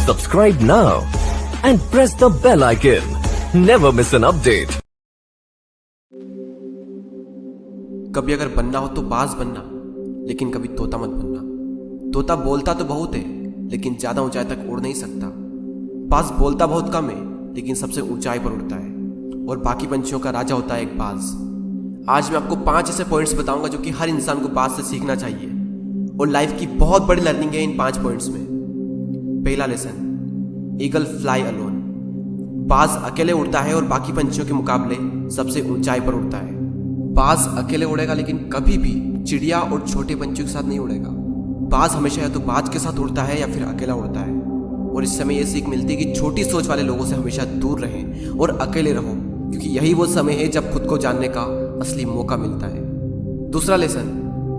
Subscribe now and press the bell icon. Never miss an update. कभी अगर बनना हो तो बाज बनना, लेकिन कभी तोता मत बनना। तोता बोलता तो बहुत है, लेकिन ज्यादा ऊंचाई तक उड़ नहीं सकता। बाज बोलता बहुत कम है, लेकिन सबसे ऊंचाई पर उड़ता है और बाकी पंछियों का राजा होता है एक बाज। आज मैं आपको 5 ऐसे पॉइंट्स बताऊंगा जो कि हर इंसान को बाज से सीखना चाहिए और लाइफ की बहुत बड़ी लर्निंग है इन 5 पॉइंट्स में। पहला लेसन, ईगल फ्लाई अलोन। बाज अकेले उड़ता है और बाकी पंछियों के मुकाबले सबसे ऊंचाई पर उड़ता है। बाज अकेले उड़ेगा, लेकिन कभी भी चिड़िया और छोटे पंछियों के साथ नहीं उड़ेगा। बाज हमेशा या तो बाज के साथ उड़ता है या फिर अकेला उड़ता है। और इस समय यह सीख मिलती है कि छोटी सोच वाले लोगों से हमेशा दूर रहें और अकेले रहो, क्योंकि यही वो समय है जब खुद को जानने का असली मौका मिलता है। दूसरा लेसन,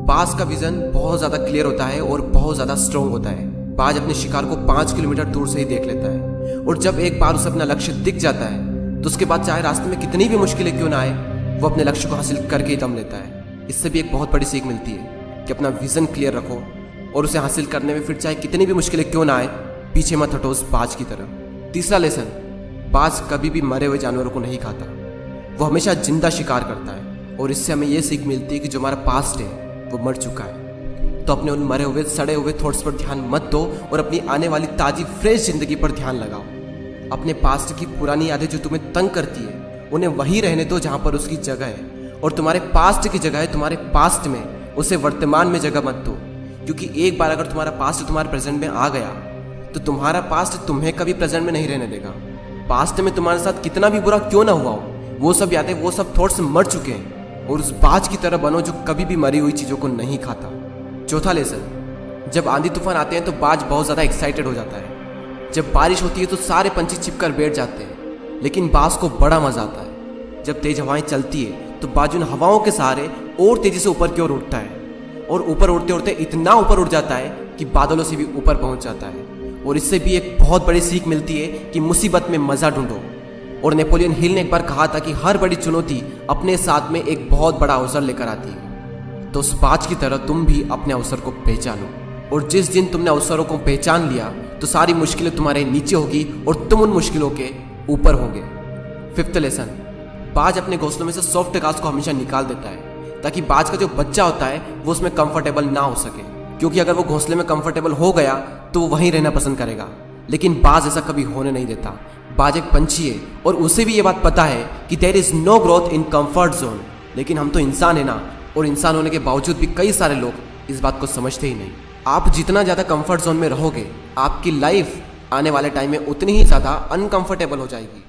बाज का विजन बहुत ज्यादा क्लियर होता है और बहुत ज्यादा स्ट्रॉन्ग होता है। बाज अपने शिकार को 5 किलोमीटर दूर से ही देख लेता है और जब एक बार उसे अपना लक्ष्य दिख जाता है तो उसके बाद चाहे रास्ते में कितनी भी मुश्किलें क्यों ना आए, वो अपने लक्ष्य को हासिल करके ही दम लेता है। इससे भी एक बहुत बड़ी सीख मिलती है कि अपना विजन क्लियर रखो और उसे हासिल करने में फिर चाहे कितनी भी मुश्किलें क्यों ना आए, पीछे मत हटो उस बाज की तरह। तीसरा लेसन, बाज कभी भी मरे हुए जानवरों को नहीं खाता, वो हमेशा जिंदा शिकार करता है। और इससे हमें यह सीख मिलती है कि जो हमारा पास्ट है वो मर चुका है, तो अपने उन मरे हुए सड़े हुए थॉट्स पर ध्यान मत दो और अपनी आने वाली ताजी फ्रेश जिंदगी पर ध्यान लगाओ। अपने पास्ट की पुरानी यादें जो तुम्हें तंग करती है उन्हें वहीं रहने दो जहां पर उसकी जगह है, और तुम्हारे पास्ट की जगह है तुम्हारे पास्ट में, उसे वर्तमान में जगह मत दो। क्योंकि एक बार अगर तुम्हारा पास्ट तुम्हारे प्रेजेंट में आ गया तो तुम्हारा पास्ट तुम्हें कभी प्रेजेंट में नहीं रहने देगा। पास्ट में तुम्हारे साथ कितना भी बुरा क्यों ना हुआ हो, वो सब यादें वो सब थॉट्स मर चुके हैं, और उस बाज की तरह बनो जो कभी भी मरी हुई चीजों को नहीं खाता। चौथा लेसन, जब आंधी तूफान आते हैं तो बाज बहुत ज़्यादा एक्साइटेड हो जाता है। जब बारिश होती है तो सारे पंछी छिपकर बैठ जाते हैं, लेकिन बाज को बड़ा मजा आता है। जब तेज हवाएं चलती है तो बाज उन हवाओं के सहारे और तेजी से ऊपर की ओर उठता है और ऊपर उड़ते उड़ते इतना ऊपर उड़ जाता है कि बादलों से भी ऊपर पहुंच जाता है। और इससे भी एक बहुत बड़ी सीख मिलती है कि मुसीबत में मजा ढूंढो। और नेपोलियन हिल ने एक बार कहा था कि हर बड़ी चुनौती अपने साथ में एक बहुत बड़ा अवसर लेकर आती है। तो उस बाज की तरह तुम भी अपने अवसर को पहचानो, और जिस दिन तुमने अवसरों को पहचान लिया तो सारी मुश्किलें तुम्हारे नीचे होगी और तुम उन मुश्किलों के ऊपर होगे। फिफ्थ लेसन, बाज अपने घोंसलों में से सॉफ्ट घास को हमेशा निकाल देता है ताकि बाज का जो बच्चा होता है वो उसमें कंफर्टेबल ना हो सके, क्योंकि अगर वो घोंसले में कंफर्टेबल हो गया तो वो वहीं रहना पसंद करेगा। लेकिन बाज ऐसा कभी होने नहीं देता। बाज एक पंछी है और उसे भी ये बात पता है कि there is no growth in comfort zone. लेकिन हम तो इंसान है ना, और इंसान होने के बावजूद भी कई सारे लोग इस बात को समझते ही नहीं। आप जितना ज़्यादा कंफर्ट जोन में रहोगे, आपकी लाइफ आने वाले टाइम में उतनी ही ज़्यादा अनकंफर्टेबल हो जाएगी।